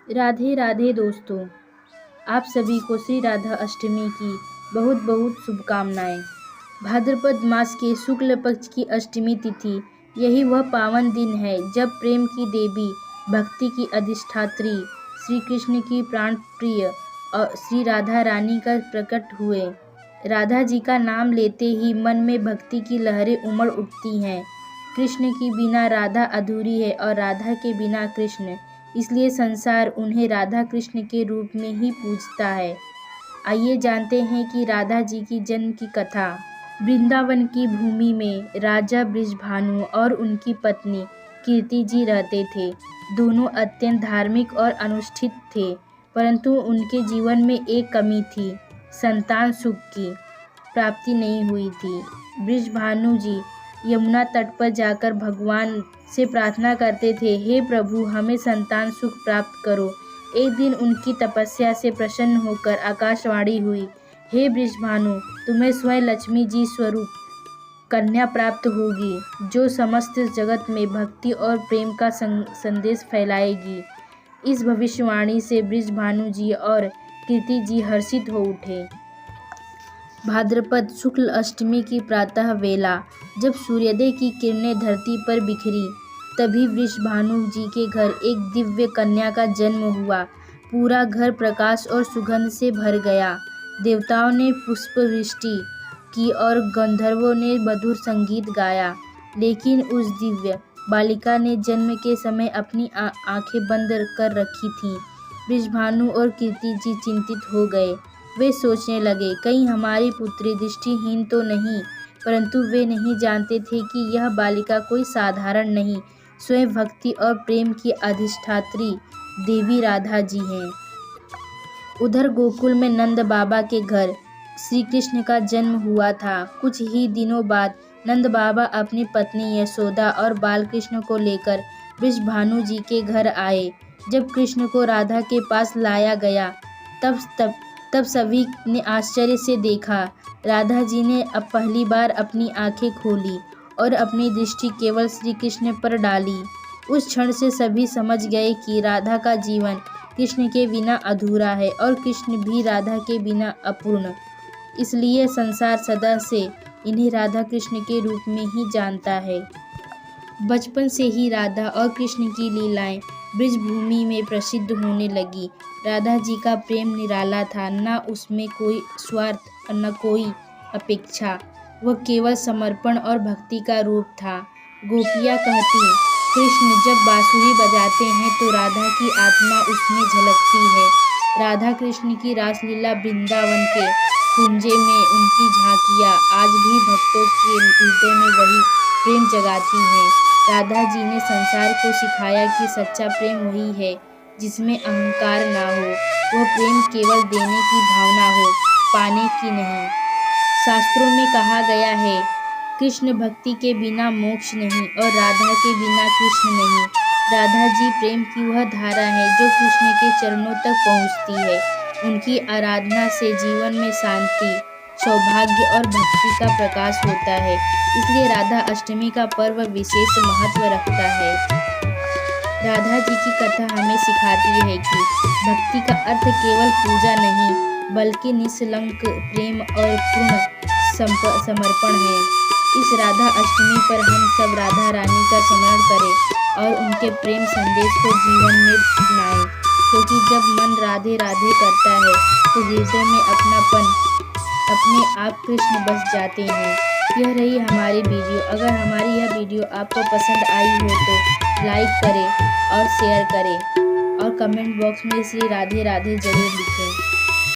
राधे राधे दोस्तों, आप सभी को श्री राधा अष्टमी की बहुत बहुत शुभकामनाएं। भाद्रपद मास के शुक्ल पक्ष की अष्टमी तिथि, यही वह पावन दिन है जब प्रेम की देवी, भक्ति की अधिष्ठात्री, श्री कृष्ण की प्राण प्रिय और श्री राधा रानी का प्रकट हुए। राधा जी का नाम लेते ही मन में भक्ति की लहरें उमड़ उठती हैं। कृष्ण के बिना राधा अधूरी है और राधा के बिना कृष्ण, इसलिए संसार उन्हें राधा कृष्ण के रूप में ही पूजता है। आइए जानते हैं कि राधा जी की जन्म की कथा। वृंदावन की भूमि में राजा बृषभानु और उनकी पत्नी कीर्ति जी रहते थे। दोनों अत्यंत धार्मिक और अनुष्ठित थे, परंतु उनके जीवन में एक कमी थी, संतान सुख की प्राप्ति नहीं हुई थी। बृषभानु जी यमुना तट पर जाकर भगवान से प्रार्थना करते थे, हे प्रभु, हमें संतान सुख प्राप्त करो। एक दिन उनकी तपस्या से प्रसन्न होकर आकाशवाणी हुई, हे बृषभानु, तुम्हें स्वयं लक्ष्मी जी स्वरूप कन्या प्राप्त होगी, जो समस्त जगत में भक्ति और प्रेम का संदेश फैलाएगी। इस भविष्यवाणी से बृषभानु जी और कीर्ति जी हर्षित हो उठे। भाद्रपद शुक्ल अष्टमी की प्रातः वेला जब सूर्योदय की किरणें धरती पर बिखरी, तभी वृषभानु जी के घर एक दिव्य कन्या का जन्म हुआ। पूरा घर प्रकाश और सुगंध से भर गया। देवताओं ने पुष्पवृष्टि की और गंधर्वों ने मधुर संगीत गाया, लेकिन उस दिव्य बालिका ने जन्म के समय अपनी आंखें बंद कर रखी थीं। बृषभानु और कीर्ति जी चिंतित हो गए। वे सोचने लगे, कहीं हमारी पुत्री दृष्टिहीन तो नहीं, परंतु वे नहीं जानते थे कि यह बालिका कोई साधारण नहीं, स्वयं भक्ति और प्रेम की अधिष्ठात्री देवी राधा जी हैं। उधर गोकुल में नंद बाबा के घर श्री कृष्ण का जन्म हुआ था। कुछ ही दिनों बाद नंद बाबा अपनी पत्नी यशोदा और बालकृष्ण को लेकर बृषभानु जी के घर आए। जब कृष्ण को राधा के पास लाया गया, तब सभी ने आश्चर्य से देखा। राधा जी ने अब पहली बार अपनी आंखें खोली और अपनी दृष्टि केवल श्री कृष्ण पर डाली। उस क्षण से सभी समझ गए कि राधा का जीवन कृष्ण के बिना अधूरा है और कृष्ण भी राधा के बिना अपूर्ण। इसलिए संसार सदा से इन्हें राधा कृष्ण के रूप में ही जानता है। बचपन से ही राधा और कृष्ण की लीलाएं ब्रजभूमि में प्रसिद्ध होने लगी। राधा जी का प्रेम निराला था, न उसमें कोई स्वार्थ न कोई अपेक्षा। वह केवल समर्पण और भक्ति का रूप था। गोपियाँ कहती, कृष्ण जब बांसुरी बजाते हैं तो राधा की आत्मा उसमें झलकती है। राधा कृष्ण की रासलीला वृंदावन के कुंजे में उनकी झांकियाँ आज भी भक्तों के हृदय में वही प्रेम जगाती हैं। राधा जी ने संसार को सिखाया कि सच्चा प्रेम वही है जिसमें अहंकार ना हो। वह प्रेम केवल देने की भावना हो, पाने की नहीं। शास्त्रों में कहा गया है, कृष्ण भक्ति के बिना मोक्ष नहीं और राधा के बिना कृष्ण नहीं। राधा जी प्रेम की वह धारा है जो कृष्ण के चरणों तक पहुँचती है। उनकी आराधना से जीवन में शांति, सौभाग्य और भक्ति का प्रकाश होता है। इसलिए राधा अष्टमी का पर्व विशेष महत्व रखता है। राधा जी की कथा हमें सिखाती है कि भक्ति का अर्थ केवल पूजा नहीं, बल्कि निष्कलंक प्रेम और पूर्ण समर्पण है। इस राधा अष्टमी पर हम सब राधा रानी का स्मरण करें और उनके प्रेम संदेश को जीवन में अपनाएं, क्योंकि जब मन राधे राधे करता है तो हृदय में अपने आप कृष्ण बस जाते हैं। यह रही हमारी वीडियो। अगर हमारी यह वीडियो आपको पसंद आई हो तो लाइक करें और शेयर करें और कमेंट बॉक्स में श्री राधे राधे जरूर लिखें।